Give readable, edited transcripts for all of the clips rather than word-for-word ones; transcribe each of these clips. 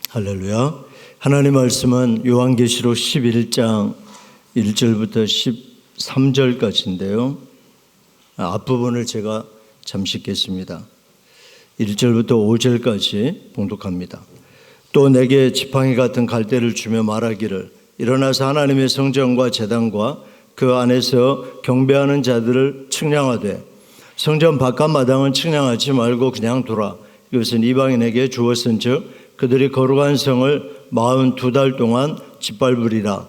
할렐루야. 하나님 말씀은 요한계시록 11장 1절부터 13절까지인데요. 앞부분을 제가 잠시 읽겠습니다. 1절부터 5절까지 봉독합니다. 또 내게 지팡이 같은 갈대를 주며 말하기를 일어나서 하나님의 성전과 제단과 그 안에서 경배하는 자들을 측량하되 성전 바깥 마당은 측량하지 말고 그냥 두라. 이것은 이방인에게 주었은즉 그들이 거룩한 성을 42달 동안 짓밟으리라.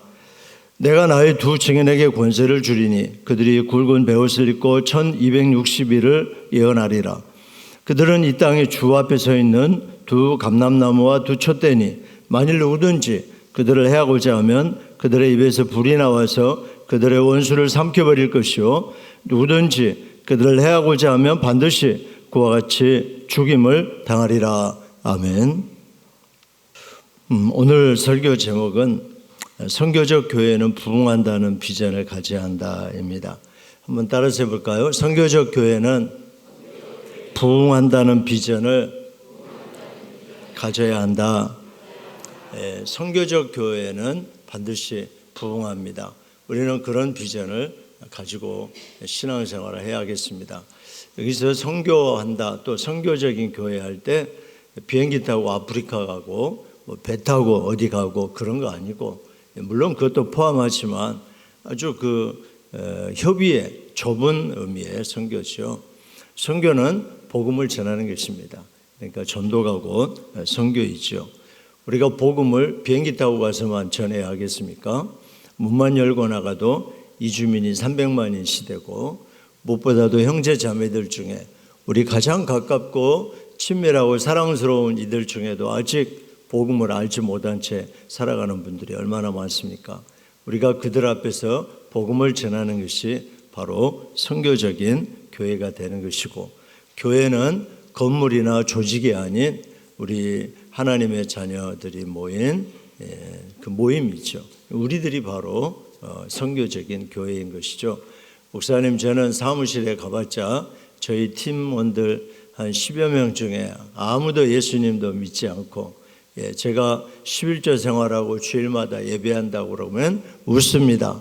내가 나의 두 증인에게 권세를 주리니 그들이 굵은 베옷을 입고 1260일을 예언하리라. 그들은 이 땅에 주 앞에 서 있는 두 감람나무와 두 촛대니 만일 누구든지 그들을 해하고자 하면 그들의 입에서 불이 나와서 그들의 원수를 삼켜버릴 것이요 누구든지 그들을 해하고자 하면 반드시 그와 같이 죽임을 당하리라. 아멘. 오늘 설교 제목은 선교적 교회는 부흥한다는 비전을 가져야 한다입니다. 한번 따라서 해볼까요? 선교적 교회는 부흥한다는 비전을 가져야 한다. 선교적 교회는 반드시 부흥합니다. 우리는 그런 비전을 가지고 신앙생활을 해야겠습니다. 여기서 선교한다, 또 선교적인 교회 할 때 비행기 타고 아프리카 가고 배 타고 어디 가고 그런 거 아니고, 물론 그것도 포함하지만 아주 협의의 좁은 의미의 선교죠. 선교는 복음을 전하는 것입니다. 그러니까 전도가 곧 선교이죠. 우리가 복음을 비행기 타고 가서만 전해야 하겠습니까? 문만 열고 나가도 이주민이 300만인 시대고, 무엇보다도 형제 자매들 중에 우리 가장 가깝고 친밀하고 사랑스러운 이들 중에도 아직 복음을 알지 못한 채 살아가는 분들이 얼마나 많습니까? 우리가 그들 앞에서 복음을 전하는 것이 바로 선교적인 교회가 되는 것이고, 교회는 건물이나 조직이 아닌 우리 하나님의 자녀들이 모인 그 모임이죠. 우리들이 바로 선교적인 교회인 것이죠. 목사님, 저는 사무실에 가봤자 저희 팀원들 한 10여 명 중에 아무도 예수님도 믿지 않고, 제가 11조 생활하고 주일마다 예배한다고 그러면 웃습니다.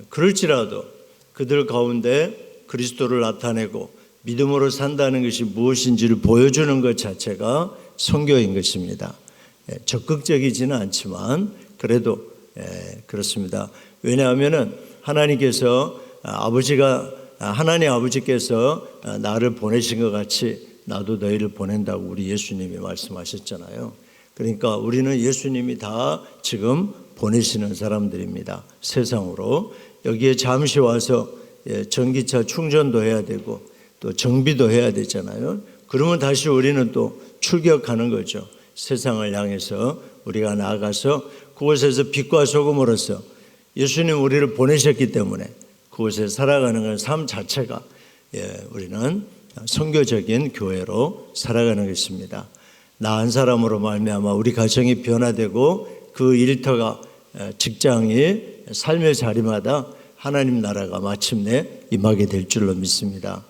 그럴지라도 그들 가운데 그리스도를 나타내고 믿음으로 산다는 것이 무엇인지를 보여주는 것 자체가 선교인 것입니다. 적극적이지는 않지만 그래도 그렇습니다. 왜냐하면 하나님께서 하나님 아버지께서 나를 보내신 것 같이 나도 너희를 보낸다고 우리 예수님이 말씀하셨잖아요. 그러니까 우리는 예수님이 다 지금 보내시는 사람들입니다. 세상으로. 여기에 잠시 와서 전기차 충전도 해야 되고 또 정비도 해야 되잖아요. 그러면 다시 우리는 또 출격하는 거죠. 세상을 향해서 우리가 나아가서 그곳에서 빛과 소금으로서 예수님 우리를 보내셨기 때문에 그곳에 살아가는 삶 자체가 우리는 선교적인 교회로 살아가는 것입니다. 나 한 사람으로 말미암아 우리 가정이 변화되고 그 일터가 직장이 삶의 자리마다 하나님 나라가 마침내 임하게 될 줄로 믿습니다.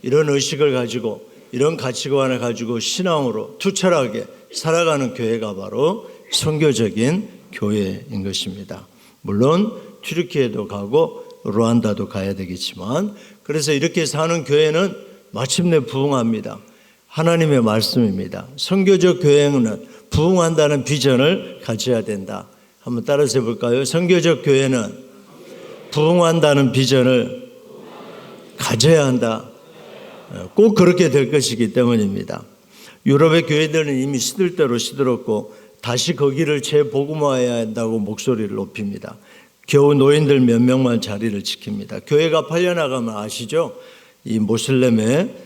이런 의식을 가지고 이런 가치관을 가지고 신앙으로 투철하게 살아가는 교회가 바로 선교적인 교회인 것입니다. 물론 튀르키예도 가고 루안다도 가야 되겠지만, 그래서 이렇게 사는 교회는 마침내 부흥합니다. 하나님의 말씀입니다. 선교적 교회는 부흥한다는 비전을 가져야 된다. 한번 따라서 해볼까요? 선교적 교회는 부흥한다는 비전을 가져야 한다. 꼭 그렇게 될 것이기 때문입니다. 유럽의 교회들은 이미 시들대로 시들었고 다시 거기를 재복음화해야 한다고 목소리를 높입니다. 겨우 노인들 몇 명만 자리를 지킵니다. 교회가 팔려나가면 아시죠? 이 모슬렘의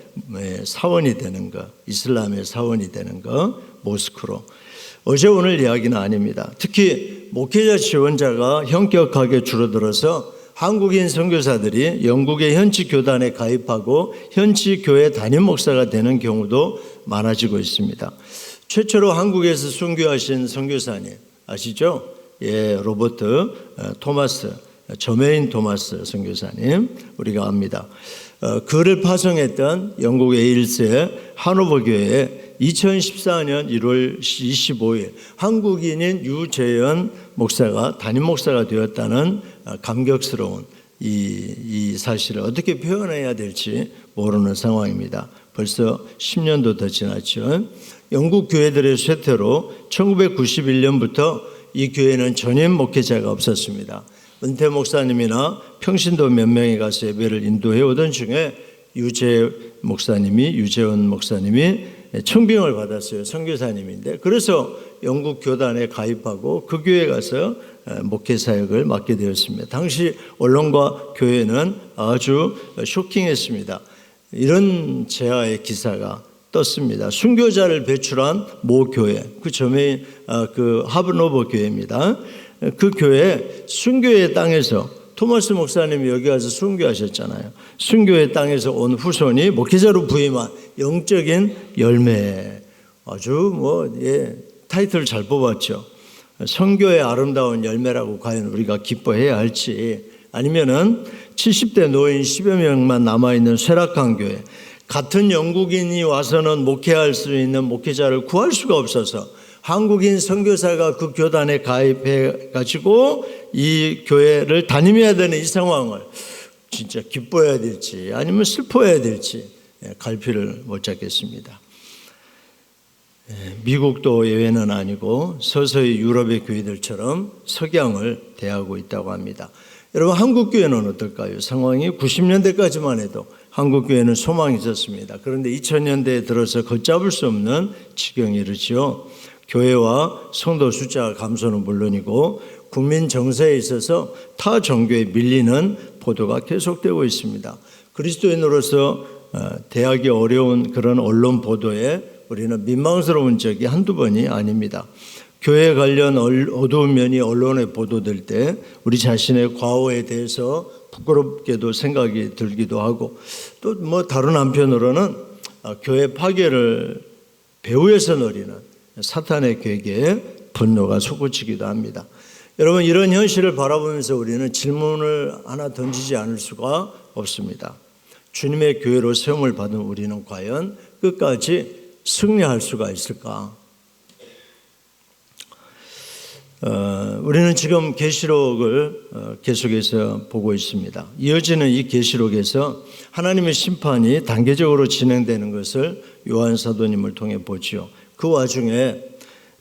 사원이 되는 거, 이슬람의 사원이 되는 거, 모스크로. 어제 오늘 이야기는 아닙니다. 특히 목회자 지원자가 현격하게 줄어들어서 한국인 선교사들이 영국의 현지 교단에 가입하고 현지 교회 담임 목사가 되는 경우도 많아지고 있습니다. 최초로 한국에서 선교하신 선교사님 아시죠? 로버트 토마스, 저메인 토마스 선교사님 우리가 압니다. 그를 파송했던 영국의 1세 하노버 교회에 2014년 1월 25일 한국인인 유재현 목사가 담임 목사가 되었다는 감격스러운 이 사실을 어떻게 표현해야 될지 모르는 상황입니다. 벌써 10년도 더 지났죠. 영국 교회들의 쇠퇴로 1991년부터 이 교회는 전임 목회자가 없었습니다. 은퇴 목사님이나 평신도 몇 명이 가서 예배를 인도해 오던 중에 유재원 목사님이 청빙을 받았어요. 선교사님인데, 그래서 영국 교단에 가입하고 그 교회에 가서 목회 사역을 맡게 되었습니다. 당시 언론과 교회는 아주 쇼킹했습니다. 이런 재하의 기사가 떴습니다. 순교자를 배출한 모 교회, 그 점이 그 하브노버 교회입니다. 그 교회 순교의 땅에서 토마스 목사님이 여기 와서 순교하셨잖아요. 순교의 땅에서 온 후손이 목회자로 부임한 영적인 열매, 아주 타이틀을 잘 뽑았죠. 선교의 아름다운 열매라고 과연 우리가 기뻐해야 할지, 아니면은 70대 노인 10여 명만 남아있는 쇠락한 교회, 같은 영국인이 와서는 목회할 수 있는 목회자를 구할 수가 없어서 한국인 선교사가 그 교단에 가입해 가지고 이 교회를 담임해야 되는 이 상황을 진짜 기뻐해야 될지 아니면 슬퍼해야 될지 갈피를 못 잡겠습니다. 미국도 예외는 아니고 서서히 유럽의 교회들처럼 석양을 대하고 있다고 합니다. 여러분, 한국 교회는 어떨까요? 상황이 90년대까지만 해도 한국 교회는 소망이 있었습니다. 그런데 2000년대에 들어서 걷잡을 수 없는 지경에 이르죠. 교회와 성도 숫자 감소는 물론이고 국민 정세에 있어서 타 종교에 밀리는 보도가 계속되고 있습니다. 그리스도인으로서 대하기 어려운 그런 언론 보도에 우리는 민망스러운 적이 한두 번이 아닙니다. 교회 관련 어두운 면이 언론에 보도될 때 우리 자신의 과오에 대해서 부끄럽게도 생각이 들기도 하고, 또 다른 한편으로는 교회 파괴를 배후에서 노리는 사탄의 계계에 분노가 솟구치기도 합니다. 여러분, 이런 현실을 바라보면서 우리는 질문을 하나 던지지 않을 수가 없습니다. 주님의 교회로 세움을 받은 우리는 과연 끝까지 승리할 수가 있을까? 우리는 지금 계시록을 계속해서 보고 있습니다. 이어지는 이 계시록에서 하나님의 심판이 단계적으로 진행되는 것을 요한 사도님을 통해 보지요. 그 와중에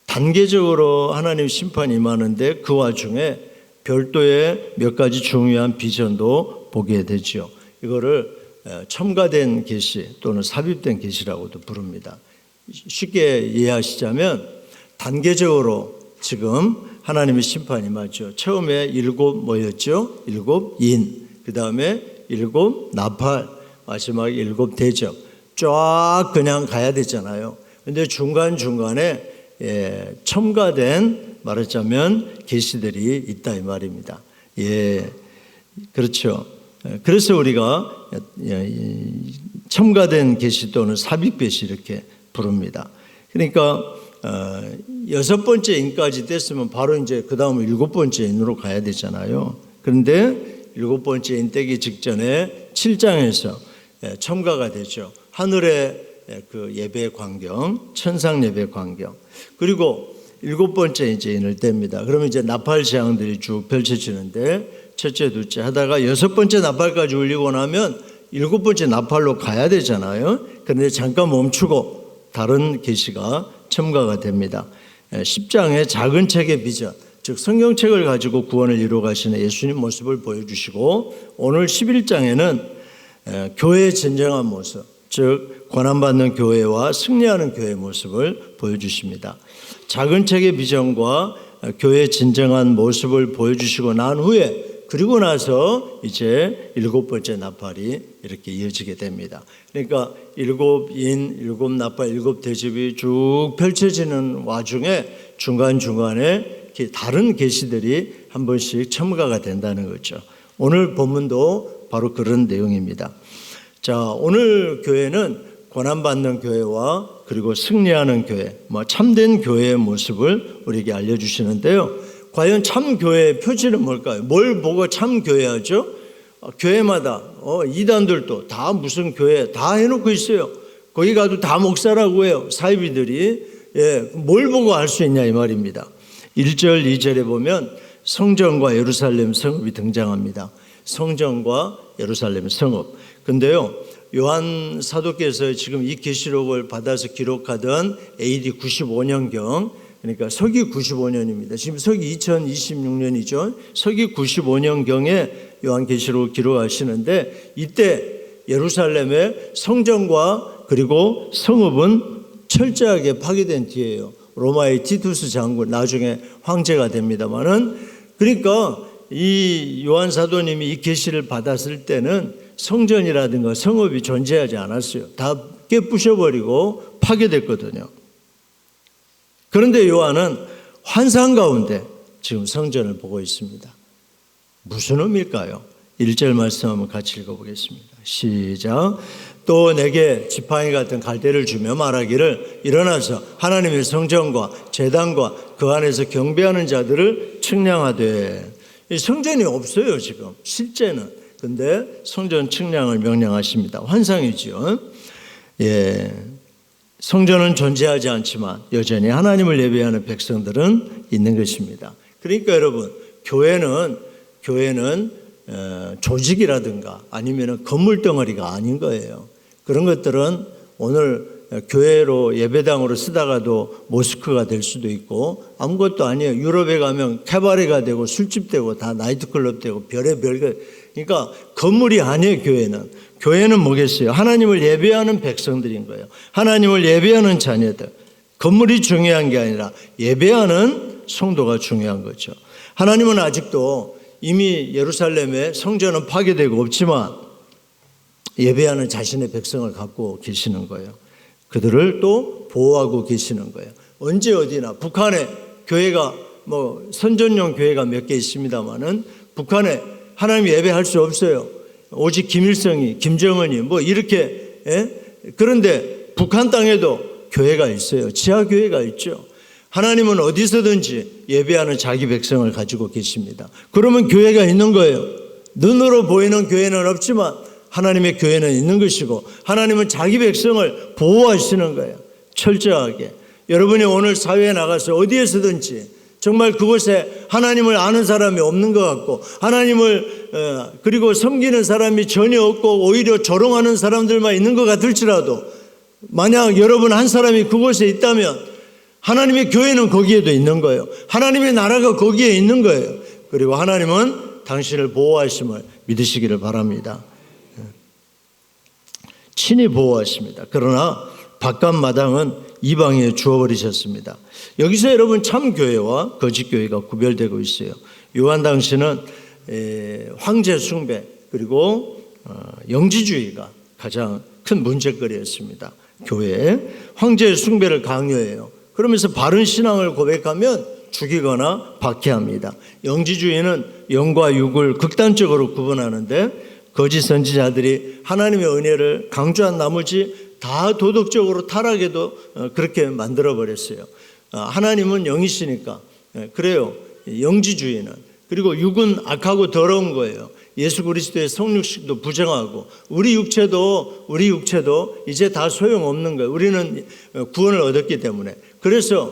단계적으로 하나님 심판이 임하는데 그 와중에 별도의 몇 가지 중요한 비전도 보게 되죠. 이거를 첨가된 계시 또는 삽입된 계시라고도 부릅니다. 쉽게 이해하시자면 단계적으로 지금 하나님의 심판이 임하죠. 처음에 7 뭐였죠? 7 인, 그 다음에 7 나팔, 마지막에 7 대접, 쫙 그냥 가야 되잖아요. 근데 중간중간에 첨가된 말하자면 계시들이 있다 이 말입니다. 그렇죠. 그래서 우리가 첨가된 계시 또는 삽입 계시 이렇게 부릅니다. 그러니까 6번째 인까지 됐으면 바로 이제 그 다음에 7번째 인으로 가야 되잖아요. 그런데 7번째 인 되기 직전에 7장에서 첨가가 되죠. 하늘의 그 예배 광경, 천상 예배 광경. 그리고 7번째 이제 인을 뗍니다. 그러면 이제 나팔 재앙들이 쭉 펼쳐지는데 첫째, 둘째 하다가 6번째 나팔까지 울리고 나면 7번째 나팔로 가야 되잖아요. 그런데 잠깐 멈추고 다른 계시가 첨가가 됩니다. 10장의 작은 책의 비전, 즉 성경책을 가지고 구원을 이루어 가시는 예수님 모습을 보여주시고, 오늘 11장에는 교회의 진정한 모습, 즉 권한받는 교회와 승리하는 교회의 모습을 보여주십니다. 작은 책의 비전과 교회의 진정한 모습을 보여주시고 난 후에, 그리고 나서 이제 7번째 나팔이 이렇게 이어지게 됩니다. 그러니까 7인, 7나팔, 7대접이 쭉 펼쳐지는 와중에 중간중간에 다른 계시들이 한 번씩 첨가가 된다는 거죠. 오늘 본문도 바로 그런 내용입니다. 자, 오늘 교회는 고난받는 교회와 그리고 승리하는 교회, 참된 교회의 모습을 우리에게 알려주시는데요. 과연 참 교회의 표지는 뭘까요? 뭘 보고 참 교회하죠? 교회마다 이단들도 다 무슨 교회 다 해놓고 있어요. 거기 가도 다 목사라고 해요. 사이비들이. 뭘 보고 알 수 있냐 이 말입니다. 1절, 2절에 보면 성전과 예루살렘 성읍이 등장합니다. 성전과 예루살렘 성읍. 근데요, 요한 사도께서 지금 이 계시록을 받아서 기록하던 AD 95년경, 그러니까 서기 95년입니다. 지금 서기 2026년이죠. 서기 95년경에 요한계시록을 기록하시는데, 이때 예루살렘의 성전과 그리고 성읍은 철저하게 파괴된 뒤에요. 로마의 티투스 장군, 나중에 황제가 됩니다만은, 그러니까 이 요한 사도님이 이 계시를 받았을 때는 성전이라든가 성읍이 존재하지 않았어요. 다 깨부셔버리고 파괴됐거든요. 그런데 요한은 환상 가운데 지금 성전을 보고 있습니다. 무슨 의미일까요? 1절 말씀 한번 같이 읽어보겠습니다. 시작. 또 내게 지팡이 같은 갈대를 주며 말하기를 일어나서 하나님의 성전과 제단과 그 안에서 경배하는 자들을 측량하되. 이 성전이 없어요 지금 실제는. 근데 성전 측량을 명령하십니다. 환상이죠. 성전은 존재하지 않지만 여전히 하나님을 예배하는 백성들은 있는 것입니다. 그러니까 여러분, 교회는 조직이라든가 아니면 건물 덩어리가 아닌 거예요. 그런 것들은 오늘 교회로 예배당으로 쓰다가도 모스크가 될 수도 있고 아무것도 아니에요. 유럽에 가면 캐바레가 되고 술집 되고 다 나이트클럽 되고 별의별. 그러니까 건물이 아니에요. 교회는 뭐겠어요? 하나님을 예배하는 백성들인 거예요. 하나님을 예배하는 자녀들. 건물이 중요한 게 아니라 예배하는 성도가 중요한 거죠. 하나님은 아직도 이미 예루살렘의 성전은 파괴되고 없지만 예배하는 자신의 백성을 갖고 계시는 거예요. 그들을 또 보호하고 계시는 거예요. 언제 어디나 북한에 교회가 선전용 교회가 몇 개 있습니다만은 북한에 하나님 예배할 수 없어요. 오직 김일성이, 김정은이 이렇게. 그런데 북한 땅에도 교회가 있어요. 지하교회가 있죠. 하나님은 어디서든지 예배하는 자기 백성을 가지고 계십니다. 그러면 교회가 있는 거예요. 눈으로 보이는 교회는 없지만 하나님의 교회는 있는 것이고 하나님은 자기 백성을 보호하시는 거예요. 철저하게. 여러분이 오늘 사회에 나가서 어디에서든지 정말 그곳에 하나님을 아는 사람이 없는 것 같고 하나님을 그리고 섬기는 사람이 전혀 없고 오히려 조롱하는 사람들만 있는 것 같을지라도 만약 여러분 한 사람이 그곳에 있다면 하나님의 교회는 거기에도 있는 거예요. 하나님의 나라가 거기에 있는 거예요. 그리고 하나님은 당신을 보호하심을 믿으시기를 바랍니다. 친히 보호하십니다. 그러나 바깥 마당은 이방에 주어버리셨습니다. 여기서 여러분 참교회와 거짓교회가 구별되고 있어요. 요한 당시는 황제 숭배 그리고 영지주의가 가장 큰 문제거리였습니다. 교회에 황제 숭배를 강요해요. 그러면서 바른 신앙을 고백하면 죽이거나 박해합니다. 영지주의는 영과 육을 극단적으로 구분하는데 거짓 선지자들이 하나님의 은혜를 강조한 나머지 다 도덕적으로 타락해도 그렇게 만들어버렸어요. 하나님은 영이시니까. 그래요. 영지주의는. 그리고 육은 악하고 더러운 거예요. 예수 그리스도의 성육식도 부정하고 우리 육체도 이제 다 소용없는 거예요. 우리는 구원을 얻었기 때문에. 그래서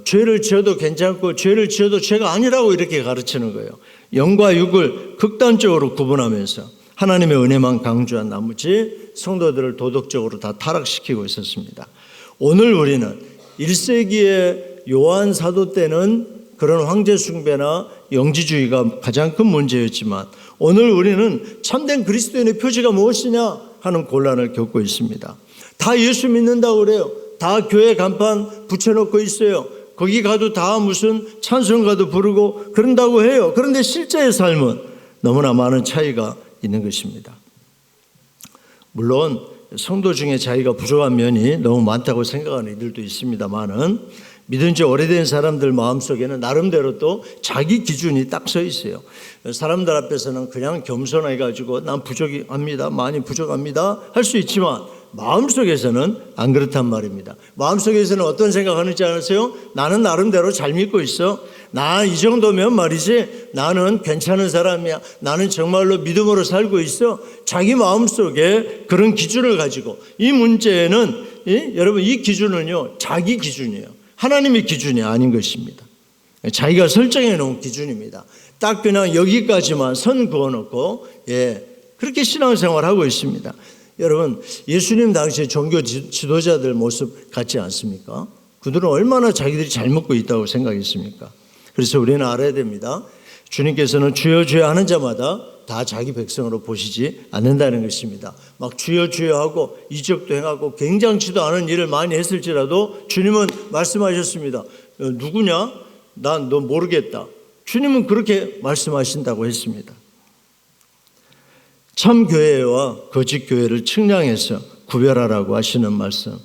죄를 지어도 괜찮고 죄를 지어도 죄가 아니라고 이렇게 가르치는 거예요. 영과 육을 극단적으로 구분하면서 하나님의 은혜만 강조한 나머지 성도들을 도덕적으로 다 타락시키고 있었습니다. 오늘 우리는 1세기의 요한 사도 때는 그런 황제 숭배나 영지주의가 가장 큰 문제였지만 오늘 우리는 참된 그리스도인의 표지가 무엇이냐 하는 곤란을 겪고 있습니다. 다 예수 믿는다고 그래요. 다 교회 간판 붙여놓고 있어요. 거기 가도 다 무슨 찬송가도 부르고 그런다고 해요. 그런데 실제의 삶은 너무나 많은 차이가 있는 것입니다. 물론 성도 중에 자기가 부족한 면이 너무 많다고 생각하는 이들도 있습니다만은 믿은 지 오래된 사람들 마음속에는 나름대로 또 자기 기준이 딱 서 있어요. 사람들 앞에서는 그냥 겸손해가지고 난 부족합니다, 많이 부족합니다 할 수 있지만 마음속에서는 안 그렇단 말입니다. 마음속에서는 어떤 생각하는지 아세요? 나는 나름대로 잘 믿고 있어. 나 이 정도면 말이지 나는 괜찮은 사람이야. 나는 정말로 믿음으로 살고 있어. 자기 마음속에 그런 기준을 가지고 이 문제는 여러분 이 기준은요 자기 기준이에요. 하나님의 기준이 아닌 것입니다. 자기가 설정해 놓은 기준입니다. 딱 그냥 여기까지만 선 그어놓고 그렇게 신앙생활을 하고 있습니다. 여러분 예수님 당시에 종교 지도자들 모습 같지 않습니까? 그들은 얼마나 자기들이 잘 먹고 있다고 생각했습니까? 그래서 우리는 알아야 됩니다. 주님께서는 주여 주여 하는 자마다 다 자기 백성으로 보시지 않는다는 것입니다. 막 주여 주여 하고 이적도 행하고 굉장치도 않은 일을 많이 했을지라도 주님은 말씀하셨습니다. 누구냐? 난 너 모르겠다. 주님은 그렇게 말씀하신다고 했습니다. 참 교회와 거짓 교회를 측량해서 구별하라고 하시는 말씀.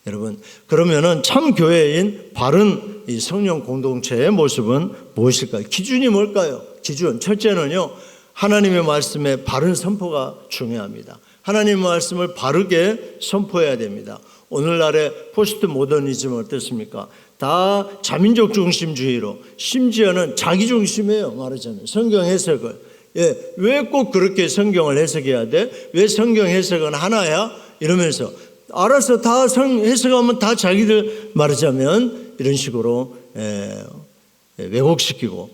여러분, 그러면은 참 교회인 바른 이 성령 공동체의 모습은 무엇일까요? 기준이 뭘까요? 기준. 첫째는요, 하나님의 말씀의 바른 선포가 중요합니다. 하나님의 말씀을 바르게 선포해야 됩니다. 오늘날의 포스트 모더니즘은 어떻습니까? 다 자민족 중심주의로 심지어는 자기 중심이에요. 말하자면 성경 해석을. 왜 꼭 그렇게 성경을 해석해야 돼? 왜 성경 해석은 하나야? 이러면서 알아서 다 해석하면 다 자기들 말하자면 이런 식으로 왜곡시키고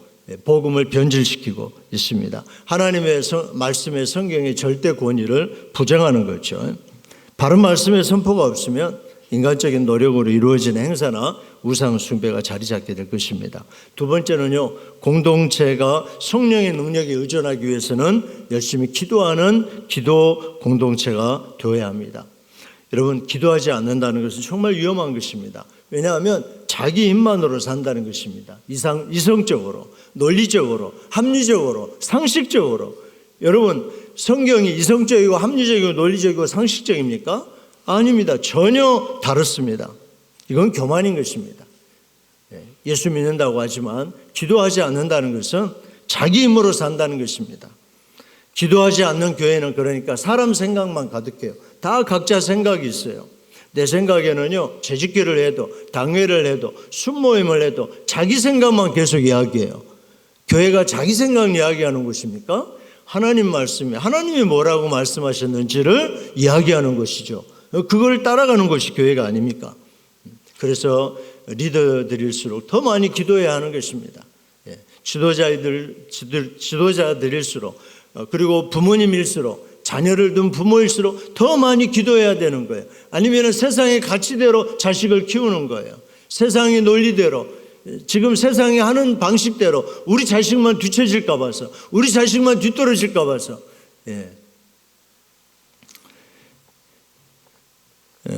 복음을 변질시키고 있습니다. 하나님의 말씀의 성경의 절대 권위를 부정하는 거죠. 바른 말씀의 선포가 없으면 인간적인 노력으로 이루어지는 행사나 우상 숭배가 자리 잡게 될 것입니다. 두 번째는요, 공동체가 성령의 능력에 의존하기 위해서는 열심히 기도하는 기도 공동체가 되어야 합니다. 여러분, 기도하지 않는다는 것은 정말 위험한 것입니다. 왜냐하면 자기 힘만으로 산다는 것입니다. 이성적으로, 논리적으로, 합리적으로, 상식적으로. 여러분, 성경이 이성적이고 합리적이고 논리적이고 상식적입니까? 아닙니다. 전혀 다릅니다. 이건 교만인 것입니다. 예수 믿는다고 하지만 기도하지 않는다는 것은 자기 힘으로 산다는 것입니다. 기도하지 않는 교회는 그러니까 사람 생각만 가득해요. 다 각자 생각이 있어요. 내 생각에는요, 재직기를 해도 당회를 해도 순모임을 해도 자기 생각만 계속 이야기해요. 교회가 자기 생각 이야기하는 곳입니까? 하나님 말씀이 하나님이 뭐라고 말씀하셨는지를 이야기하는 것이죠. 그걸 따라가는 것이 교회가 아닙니까? 그래서 리더들일수록 더 많이 기도해야 하는 것입니다. 지도자들일수록 그리고 부모님일수록 자녀를 둔 부모일수록 더 많이 기도해야 되는 거예요. 아니면 세상의 가치대로 자식을 키우는 거예요. 세상의 논리대로 지금 세상이 하는 방식대로 우리 자식만 뒤처질까 봐서 우리 자식만 뒤떨어질까 봐서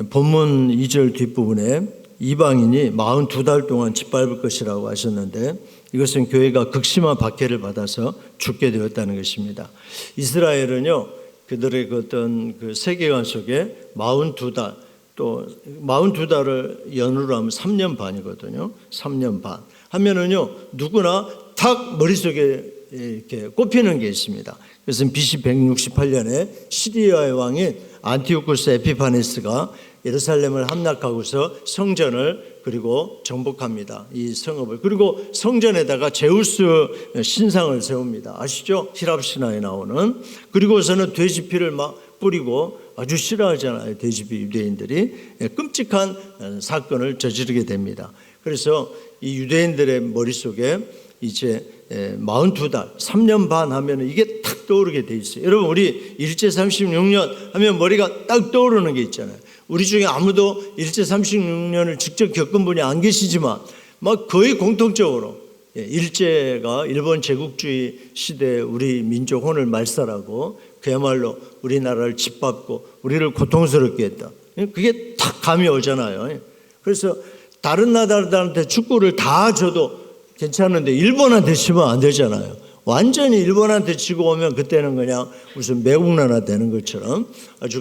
본문 2절 뒷부분에 이방인이 42달 동안 짓밟을 것이라고 하셨는데 이것은 교회가 극심한 박해를 받아서 죽게 되었다는 것입니다. 이스라엘은요, 그들의 그 어떤 그 세계관 속에 42달, 또 42달을 연으로 하면 3년 반이거든요. 3년 반 하면은요, 누구나 탁 머릿속에 이렇게 꼽히는 게 있습니다. 그것은 BC 168년에 시리아의 왕인 안티오쿠스 에피파네스가 예루살렘을 함락하고서 성전을 그리고 정복합니다. 이 성읍을. 그리고 성전에다가 제우스 신상을 세웁니다. 아시죠? 히랍 신화에 나오는. 그리고서는 돼지피를 막 뿌리고 아주 싫어하잖아요. 돼지피 유대인들이. 끔찍한 사건을 저지르게 됩니다. 그래서 이 유대인들의 머릿속에 이제 42달, 3년 반 하면 이게 탁 떠오르게 돼 있어요. 여러분, 우리 일제 36년 하면 머리가 딱 떠오르는 게 있잖아요. 우리 중에 아무도 일제 36년을 직접 겪은 분이 안 계시지만 막 거의 공통적으로 일제가 일본 제국주의 시대에 우리 민족 혼을 말살하고 그야말로 우리나라를 짓밟고 우리를 고통스럽게 했다. 그게 탁 감이 오잖아요. 그래서 다른 나라들한테 축구를 다 줘도 괜찮은데 일본한테 치면 안 되잖아요. 완전히 일본한테 치고 오면 그때는 그냥 무슨 매국 나라 되는 것처럼 아주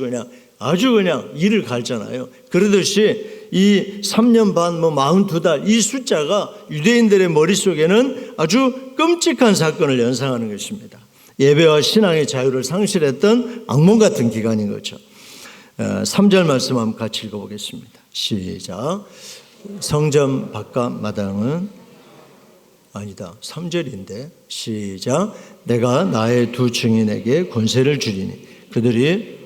그냥 이를 갈잖아요. 그러듯이 이 3년 반, 42달 이 숫자가 유대인들의 머릿속에는 아주 끔찍한 사건을 연상하는 것입니다. 예배와 신앙의 자유를 상실했던 악몽 같은 기간인 거죠. 3절 말씀 한번 같이 읽어보겠습니다. 시작. 성전 바깥 마당은 아니다. 3절인데 시작. 내가 나의 두 증인에게 권세를 주리니 그들이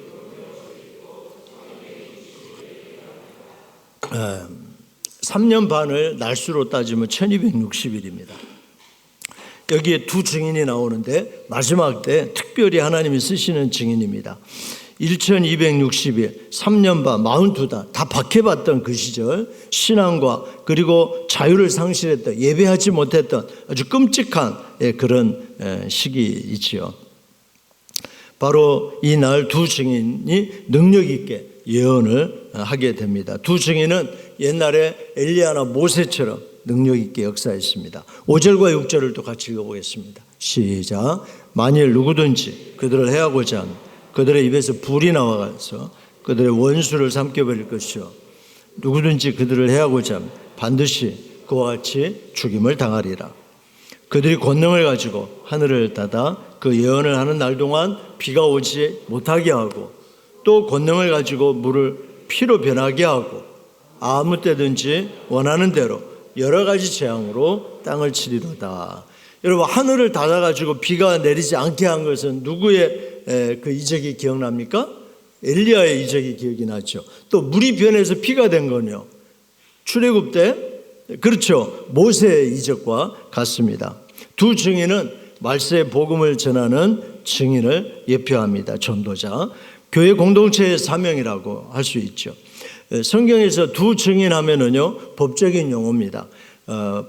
3년 반을 날수로 따지면 1260일입니다. 여기에 두 증인이 나오는데 마지막 때 특별히 하나님이 쓰시는 증인입니다. 1260일, 3년 반, 42달 다 박해받던 그 시절 신앙과 그리고 자유를 상실했던 예배하지 못했던 아주 끔찍한 그런 시기이지요. 바로 이 날 두 증인이 능력 있게 예언을 하게 됩니다. 두 증인은 옛날에 엘리야나 모세처럼 능력 있게 역사했습니다. 5절과 6절을 또 같이 읽어보겠습니다. 시작. 만일 누구든지 그들을 해하고자 하면 그들의 입에서 불이 나와서 그들의 원수를 삼켜버릴 것이요 누구든지 그들을 해하고자 하면 반드시 그와 같이 죽임을 당하리라. 그들이 권능을 가지고 하늘을 닫아 그 예언을 하는 날 동안 비가 오지 못하게 하고 또 권능을 가지고 물을 피로 변하게 하고 아무 때든지 원하는 대로 여러 가지 재앙으로 땅을 치리로다. 여러분, 하늘을 닫아가지고 비가 내리지 않게 한 것은 누구의 그 이적이 기억납니까? 엘리야의 이적이 기억이 나죠. 또 물이 변해서 피가 된 거요. 출애굽 때 그렇죠. 모세의 이적과 같습니다. 두 증인은 말세의 복음을 전하는 증인을 예표합니다. 전도자. 교회 공동체의 사명이라고 할 수 있죠. 성경에서 두 증인하면은요 법적인 용어입니다.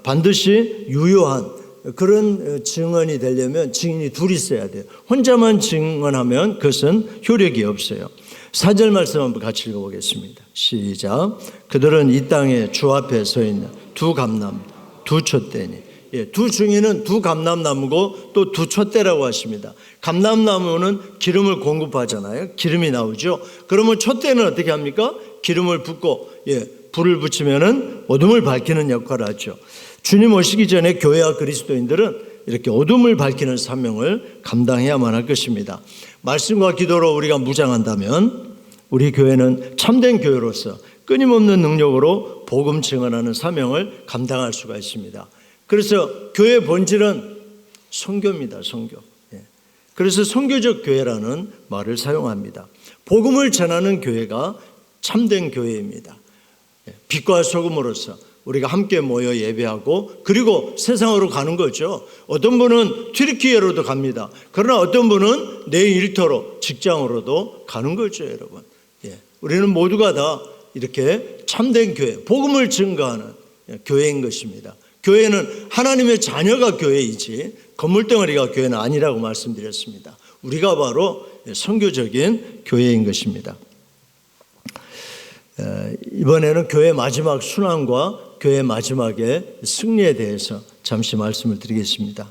반드시 유효한 그런 증언이 되려면 증인이 둘이 있어야 돼요. 혼자만 증언하면 그것은 효력이 없어요. 4절 말씀 한번 같이 읽어보겠습니다. 시작. 그들은 이 땅에 주 앞에 서 있는 두 감나무, 두 촛대니. 두 증인은 두 감람나무고 또 두 촛대라고 하십니다. 감람나무는 기름을 공급하잖아요. 기름이 나오죠. 그러면 촛대는 어떻게 합니까? 기름을 붓고 불을 붙이면은 어둠을 밝히는 역할을 하죠. 주님 오시기 전에 교회와 그리스도인들은 이렇게 어둠을 밝히는 사명을 감당해야만 할 것입니다. 말씀과 기도로 우리가 무장한다면 우리 교회는 참된 교회로서 끊임없는 능력으로 복음 증언하는 사명을 감당할 수가 있습니다. 그래서 교회의 본질은 선교입니다. 선교. 그래서 선교적 교회라는 말을 사용합니다. 복음을 전하는 교회가 참된 교회입니다. 빛과 소금으로서 우리가 함께 모여 예배하고 그리고 세상으로 가는 거죠. 어떤 분은 튀르키예로도 갑니다. 그러나 어떤 분은 내 일터로 직장으로도 가는 거죠, 여러분. 우리는 모두가 다 이렇게 참된 교회, 복음을 증거하는 교회인 것입니다. 교회는 하나님의 자녀가 교회이지 건물덩어리가 교회는 아니라고 말씀드렸습니다. 우리가 바로 선교적인 교회인 것입니다. 이번에는 교회 마지막 순환과 교회 마지막의 승리에 대해서 잠시 말씀을 드리겠습니다.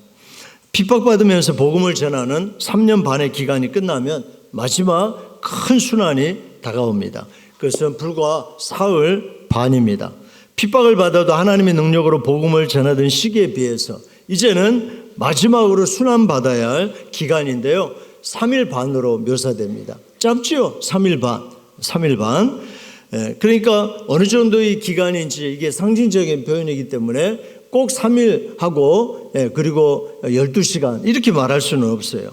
핍박받으면서 복음을 전하는 3년 반의 기간이 끝나면 마지막 큰 순환이 다가옵니다. 그것은 불과 사흘 반입니다. 핍박을 받아도 하나님의 능력으로 복음을 전하던 시기에 비해서 이제는 마지막으로 순환받아야 할 기간인데요. 3일 반으로 묘사됩니다. 짧지요? 3일 반. 3일 반. 그러니까 어느 정도의 기간인지 이게 상징적인 표현이기 때문에 꼭 3일 하고 그리고 12시간 이렇게 말할 수는 없어요.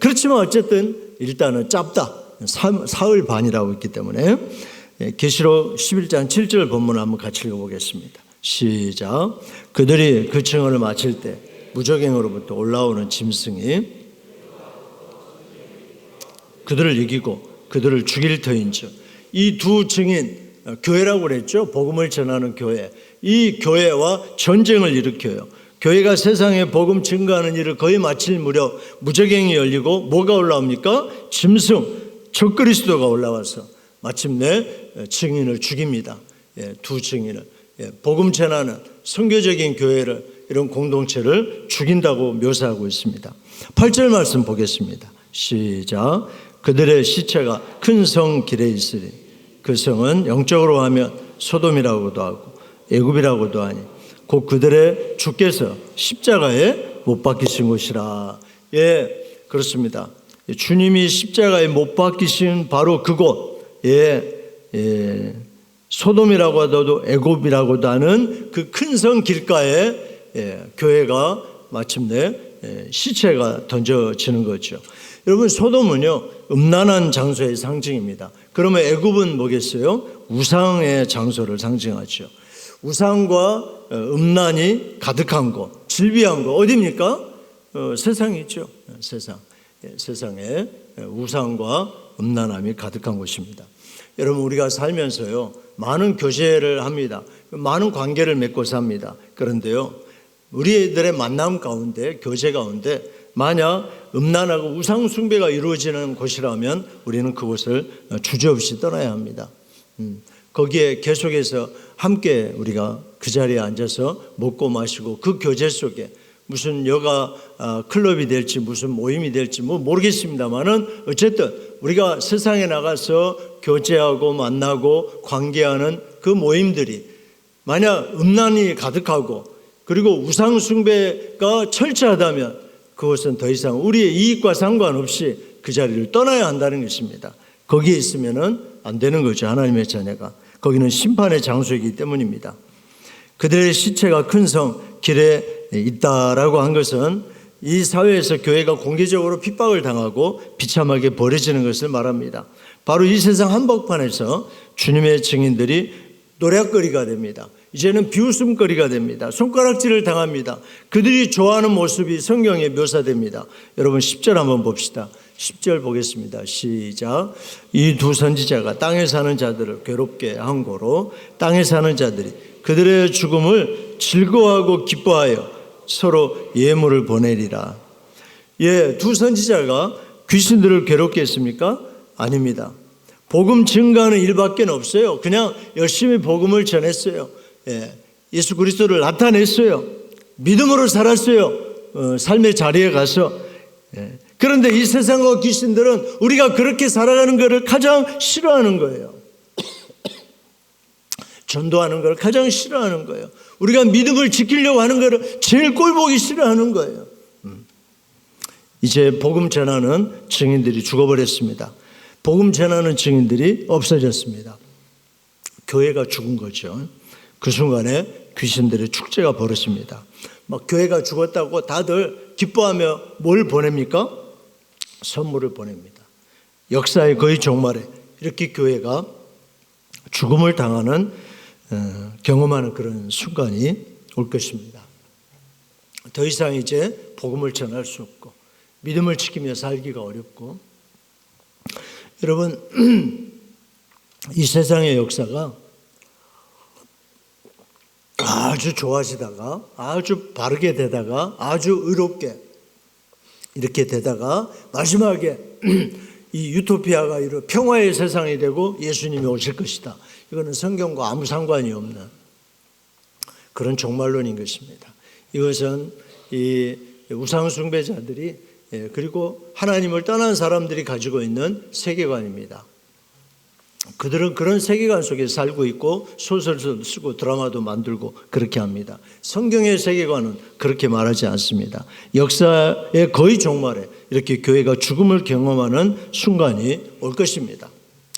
그렇지만 어쨌든 일단은 짧다. 사흘 반이라고 했기 때문에 계시록 11장 7절 본문을 한번 같이 읽어보겠습니다. 시작. 그들이 그 증언을 마칠 때 무저갱으로부터 올라오는 짐승이 그들을 이기고 그들을 죽일 터인즉 이 두 증인 교회라고 그랬죠. 복음을 전하는 교회. 이 교회와 전쟁을 일으켜요. 교회가 세상에 복음 증거하는 일을 거의 마칠 무렵 무저갱이 열리고 뭐가 올라옵니까? 짐승, 적그리스도가 올라와서 마침내 증인을 죽입니다. 두 증인을. 복음 전하는 선교적인 교회를 이런 공동체를 죽인다고 묘사하고 있습니다. 8절 말씀 보겠습니다. 시작. 그들의 시체가 큰 성 길에 있으리 그 성은 영적으로 하면 소돔이라고도 하고 애굽이라고도 하니 곧 그들의 주께서 십자가에 못 박히신 곳이라. 그렇습니다. 주님이 십자가에 못 박히신 바로 그곳, 소돔이라고 하도 애굽이라고도 하는 그 큰 성 길가에 교회가 마침내 시체가 던져지는 거죠. 여러분, 소돔은요 음란한 장소의 상징입니다. 그러면 애굽은 뭐겠어요? 우상의 장소를 상징하죠. 우상과 음란이 가득한 곳, 질비한 곳 어디입니까? 세상이죠. 세상에 우상과 음란함이 가득한 곳입니다. 여러분, 우리가 살면서요 많은 교제를 합니다. 많은 관계를 맺고 삽니다. 그런데요 우리들의 만남 가운데, 교제 가운데 만약 음란하고 우상 숭배가 이루어지는 곳이라면 우리는 그곳을 주저없이 떠나야 합니다. 거기에 계속해서 함께 우리가 그 자리에 앉아서 먹고 마시고 그 교제 속에 무슨 여가 클럽이 될지 무슨 모임이 될지 모르겠습니다만은 어쨌든 우리가 세상에 나가서 교제하고 만나고 관계하는 그 모임들이 만약 음란이 가득하고 그리고 우상 숭배가 철저하다면 그것은 더 이상 우리의 이익과 상관없이 그 자리를 떠나야 한다는 것입니다. 거기에 있으면은 안 되는 거죠. 하나님의 자녀가. 거기는 심판의 장소이기 때문입니다. 그들의 시체가 큰 성 길에 있다라고 한 것은 이 사회에서 교회가 공개적으로 핍박을 당하고 비참하게 버려지는 것을 말합니다. 바로 이 세상 한복판에서 주님의 증인들이 노략거리가 됩니다. 이제는 비웃음거리가 됩니다. 손가락질을 당합니다. 그들이 좋아하는 모습이 성경에 묘사됩니다. 여러분 10절 한번 봅시다. 10절 보겠습니다. 시작. 이 두 선지자가 땅에 사는 자들을 괴롭게 한 고로 땅에 사는 자들이 그들의 죽음을 즐거워하고 기뻐하여 서로 예물을 보내리라. 두 선지자가 귀신들을 괴롭게 했습니까? 아닙니다. 복음 증거하는 일밖에 없어요. 그냥 열심히 복음을 전했어요. 예수 그리스도를 나타냈어요. 믿음으로 살았어요. 삶의 자리에 가서. 그런데 이 세상과 귀신들은 우리가 그렇게 살아가는 것을 가장 싫어하는 거예요. 전도하는 걸 가장 싫어하는 거예요. 우리가 믿음을 지키려고 하는 것을 제일 꼴보기 싫어하는 거예요. 이제 복음 전하는 증인들이 죽어버렸습니다. 복음 전하는 증인들이 없어졌습니다. 교회가 죽은 거죠. 그 순간에 귀신들의 축제가 벌어집니다. 막 교회가 죽었다고 다들 기뻐하며 뭘 보냅니까? 선물을 보냅니다. 역사의 거의 종말에 이렇게 교회가 죽음을 당하는 경험하는 그런 순간이 올 것입니다. 더 이상 이제 복음을 전할 수 없고 믿음을 지키며 살기가 어렵고 여러분 이 세상의 역사가 아주 좋아지다가 아주 바르게 되다가 아주 의롭게 이렇게 되다가 마지막에 이 유토피아가 이루 평화의 세상이 되고 예수님이 오실 것이다. 이거는 성경과 아무 상관이 없는 그런 종말론인 것입니다. 이것은 이 우상 숭배자들이 그리고 하나님을 떠난 사람들이 가지고 있는 세계관입니다. 그들은 그런 세계관 속에 살고 있고 소설도 쓰고 드라마도 만들고 그렇게 합니다. 성경의 세계관은 그렇게 말하지 않습니다. 역사의 거의 종말에 이렇게 교회가 죽음을 경험하는 순간이 올 것입니다.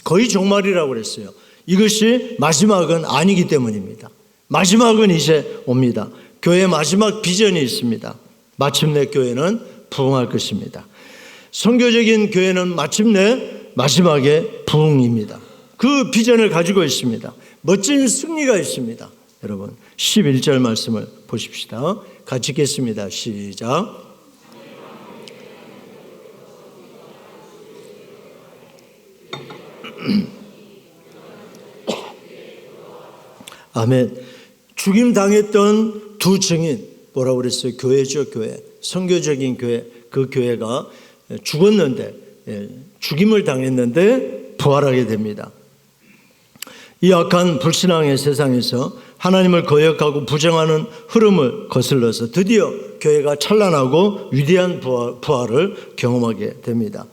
거의 종말이라고 그랬어요. 이것이 마지막은 아니기 때문입니다. 마지막은 이제 옵니다. 교회의 마지막 비전이 있습니다. 마침내 교회는 부흥할 것입니다. 선교적인 교회는 마침내 마지막에 부흥입니다. 그 비전을 가지고 있습니다. 멋진 승리가 있습니다. 여러분 11절 말씀을 보십시다. 같이 읽겠습니다. 시작. 아멘. 죽임 당했던 두 증인 뭐라고 그랬어요? 교회죠, 교회. 선교적인 교회. 그 교회가 죽었는데 죽임을 당했는데 부활하게 됩니다. 이 악한 불신앙의 세상에서 하나님을 거역하고 부정하는 흐름을 거슬러서 드디어 교회가 찬란하고 위대한 부활을 경험하게 됩니다.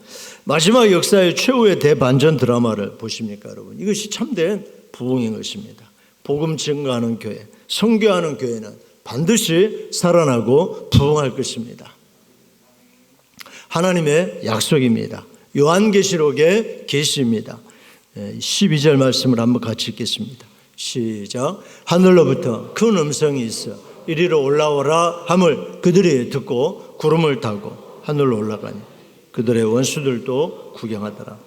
마지막 역사의 최후의 대반전 드라마를 보십니까, 여러분? 이것이 참된 부흥인 것입니다. 복음 증거하는 교회, 선교하는 교회는 반드시 살아나고 부흥할 것입니다. 하나님의 약속입니다. 요한계시록의 계시입니다. 12절 말씀을 한번 같이 읽겠습니다. 시작. 하늘로부터 큰 음성이 있어 이리로 올라오라 함을 그들이 듣고 구름을 타고 하늘로 올라가니 그들의 원수들도 구경하더라.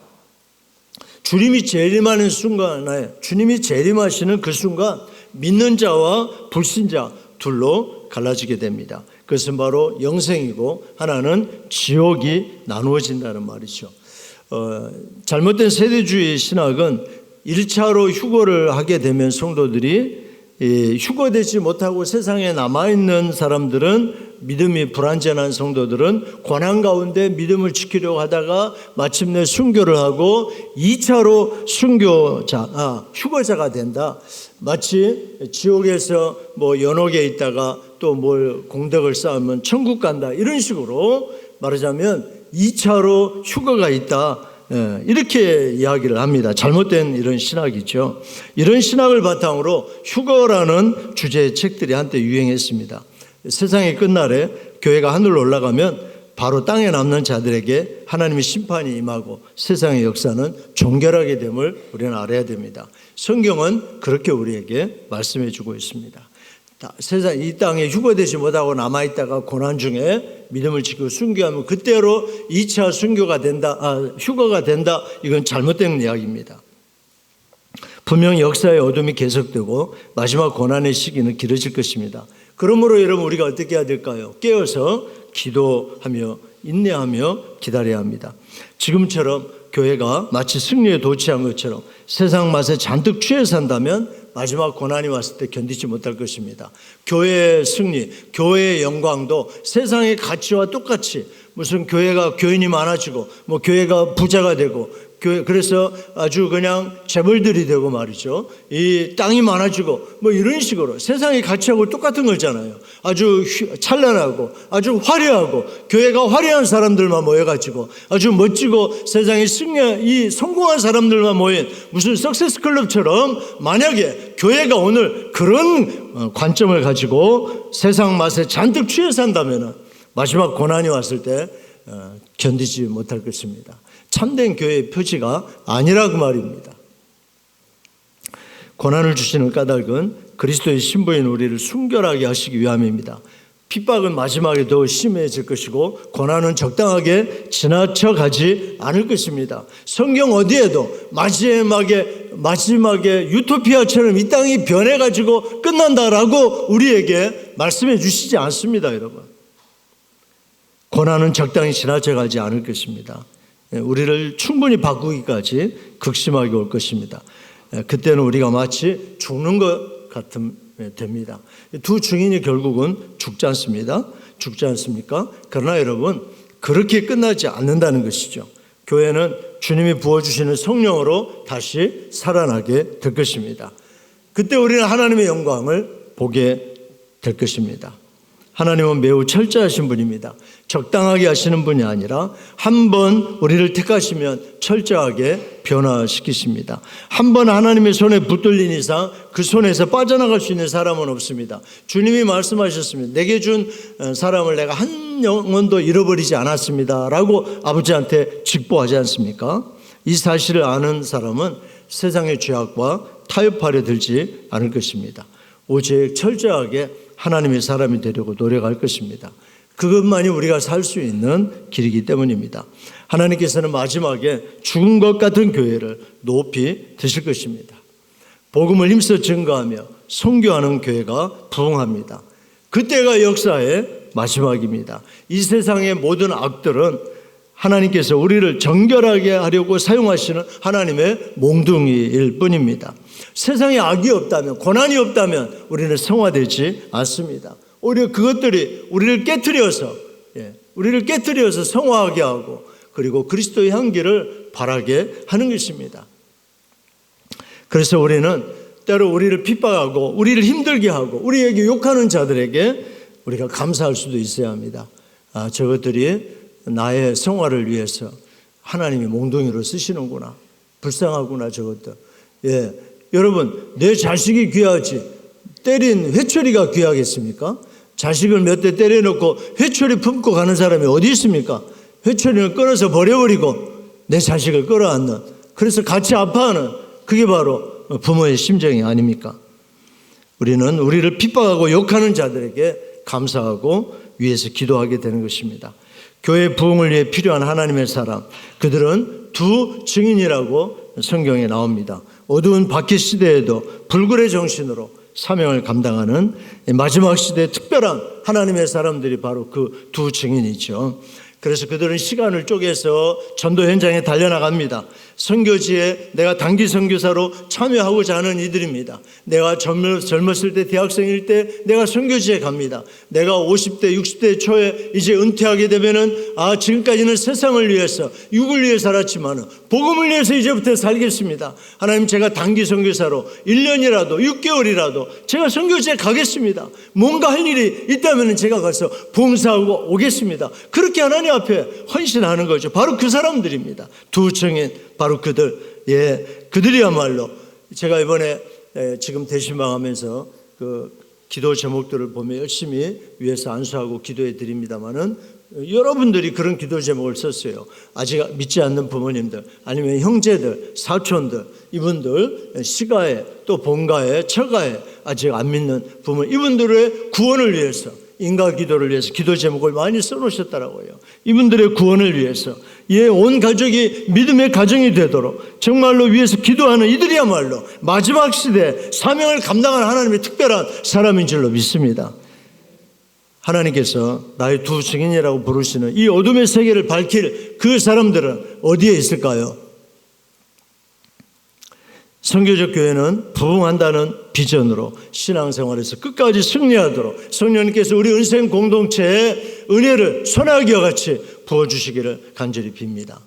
주님이 재림하는 순간에, 주님이 재림하시는 그 순간 믿는 자와 불신자 둘로 갈라지게 됩니다. 그것은 바로 영생이고 하나는 지옥이 나누어진다는 말이죠. 잘못된 세대주의 신학은 1차로 휴거를 하게 되면 성도들이 휴거되지 못하고 세상에 남아있는 사람들은, 믿음이 불완전한 성도들은 고난 가운데 믿음을 지키려고 하다가 마침내 순교를 하고 2차로 휴거자가 된다. 마치 지옥에서 연옥에 있다가 또 공덕을 쌓으면 천국 간다, 이런 식으로 말하자면 2차로 휴거가 있다, 이렇게 이야기를 합니다. 잘못된 이런 신학이죠. 이런 신학을 바탕으로 휴거라는 주제의 책들이 한때 유행했습니다. 세상의 끝날에 교회가 하늘로 올라가면 바로 땅에 남는 자들에게 하나님의 심판이 임하고 세상의 역사는 종결하게 됨을 우리는 알아야 됩니다. 성경은 그렇게 우리에게 말씀해 주고 있습니다. 세상 이 땅에 휴거되지 못하고 남아있다가 고난 중에 믿음을 지키고 순교하면 그때로 2차 순교가 된다, 휴거가 된다, 이건 잘못된 이야기입니다. 분명히 역사의 어둠이 계속되고 마지막 고난의 시기는 길어질 것입니다. 그러므로 여러분, 우리가 어떻게 해야 될까요? 깨어서 기도하며 인내하며 기다려야 합니다. 지금처럼 교회가 마치 승리에 도취한 것처럼 세상 맛에 잔뜩 취해 산다면 마지막 고난이 왔을 때 견디지 못할 것입니다. 교회의 승리, 교회의 영광도 세상의 가치와 똑같이, 무슨 교회가 교인이 많아지고 교회가 부자가 되고 그래서 아주 그냥 재벌들이 되고 말이죠, 이 땅이 많아지고 이런 식으로 세상의 가치하고 똑같은 거잖아요. 아주 찬란하고 아주 화려하고 교회가 화려한 사람들만 모여가지고 아주 멋지고 세상에 이 성공한 사람들만 모인 무슨 석세스 클럽처럼, 만약에 교회가 오늘 그런 관점을 가지고 세상 맛에 잔뜩 취해 산다면 마지막 고난이 왔을 때 견디지 못할 것입니다. 참된 교회의 표지가 아니라고 말입니다. 고난을 주시는 까닭은 그리스도의 신부인 우리를 순결하게 하시기 위함입니다. 핍박은 마지막에 더 심해질 것이고 고난은 적당하게 지나쳐가지 않을 것입니다. 성경 어디에도 마지막에 유토피아처럼 이 땅이 변해가지고 끝난다라고 우리에게 말씀해 주시지 않습니다. 여러분, 고난은 적당히 지나쳐가지 않을 것입니다. 우리를 충분히 바꾸기까지 극심하게 올 것입니다. 그때는 우리가 마치 죽는 것 같으면 됩니다. 두 증인이 결국은 죽지 않습니까? 그러나 여러분, 그렇게 끝나지 않는다는 것이죠. 교회는 주님이 부어주시는 성령으로 다시 살아나게 될 것입니다. 그때 우리는 하나님의 영광을 보게 될 것입니다. 하나님은 매우 철저하신 분입니다. 적당하게 하시는 분이 아니라 한 번 우리를 택하시면 철저하게 변화시키십니다. 한 번 하나님의 손에 붙들린 이상 그 손에서 빠져나갈 수 있는 사람은 없습니다. 주님이 말씀하셨습니다. 내게 준 사람을 내가 한 영혼도 잃어버리지 않았습니다 라고 아버지한테 직보하지 않습니까? 이 사실을 아는 사람은 세상의 죄악과 타협하려 들지 않을 것입니다. 오직 철저하게 하나님의 사람이 되려고 노력할 것입니다. 그것만이 우리가 살 수 있는 길이기 때문입니다. 하나님께서는 마지막에 죽은 것 같은 교회를 높이 드실 것입니다. 복음을 힘써 증거하며 선교하는 교회가 부흥합니다. 그때가 역사의 마지막입니다. 이 세상의 모든 악들은 하나님께서 우리를 정결하게 하려고 사용하시는 하나님의 몽둥이일 뿐입니다. 세상에 악이 없다면, 고난이 없다면 우리는 성화되지 않습니다. 오히려 그것들이 우리를 깨트려서 성화하게 하고 그리고 그리스도의 향기를 바라게 하는 것입니다. 그래서 우리는 때로 우리를 핍박하고 우리를 힘들게 하고 우리에게 욕하는 자들에게 우리가 감사할 수도 있어야 합니다. 저것들이 나의 성화를 위해서 하나님이 몽둥이로 쓰시는구나, 불쌍하구나 저것들. 여러분, 내 자식이 귀하지 때린 회초리가 귀하겠습니까? 자식을 몇 대 때려놓고 회초리 품고 가는 사람이 어디 있습니까? 회초리는 끊어서 버려버리고 내 자식을 끌어안는 그래서 같이 아파하는, 그게 바로 부모의 심정이 아닙니까? 우리는 우리를 핍박하고 욕하는 자들에게 감사하고 위해서 기도하게 되는 것입니다. 교회 부흥을 위해 필요한 하나님의 사람, 그들은 두 증인이라고 성경에 나옵니다. 어두운 박해 시대에도 불굴의 정신으로 사명을 감당하는 마지막 시대의 특별한 하나님의 사람들이 바로 그 두 증인이죠. 그래서 그들은 시간을 쪼개서 전도 현장에 달려나갑니다. 선교지에 내가 단기 선교사로 참여하고자 하는 이들입니다. 내가 젊었을 때, 대학생일 때 내가 선교지에 갑니다. 내가 50대 60대 초에 이제 은퇴하게 되면은 지금까지는 세상을 위해서, 육을 위해 살았지만 복음을 위해서 이제부터 살겠습니다. 하나님, 제가 단기 선교사로 1년이라도 6개월이라도 제가 선교지에 가겠습니다. 뭔가 할 일이 있다면 제가 가서 봉사하고 오겠습니다. 그렇게 하나님 앞에 헌신하는 거죠. 바로 그 사람들입니다. 두 증인, 바로 그들. 그들이야말로 제가 이번에 지금 대신방하면서 그 기도 제목들을 보며 열심히 위해서 안수하고 기도해 드립니다만은, 여러분들이 그런 기도 제목을 썼어요. 아직 믿지 않는 부모님들, 아니면 형제들, 사촌들, 이분들 시가에, 또 본가에, 처가에 아직 안 믿는 부모, 이분들의 구원을 위해서, 인가 기도를 위해서 기도 제목을 많이 써놓으셨더라고요. 이분들의 구원을 위해서, 온 가족이 믿음의 가정이 되도록 정말로 위해서 기도하는 이들이야말로 마지막 시대 사명을 감당하는 하나님의 특별한 사람인 줄로 믿습니다. 하나님께서 나의 두 증인이라고 부르시는 이 어둠의 세계를 밝힐 그 사람들은 어디에 있을까요? 선교적 교회는 부흥한다는 비전으로 신앙생활에서 끝까지 승리하도록 성령님께서 우리 은생 공동체의 은혜를 소나기와 같이 부어주시기를 간절히 빕니다.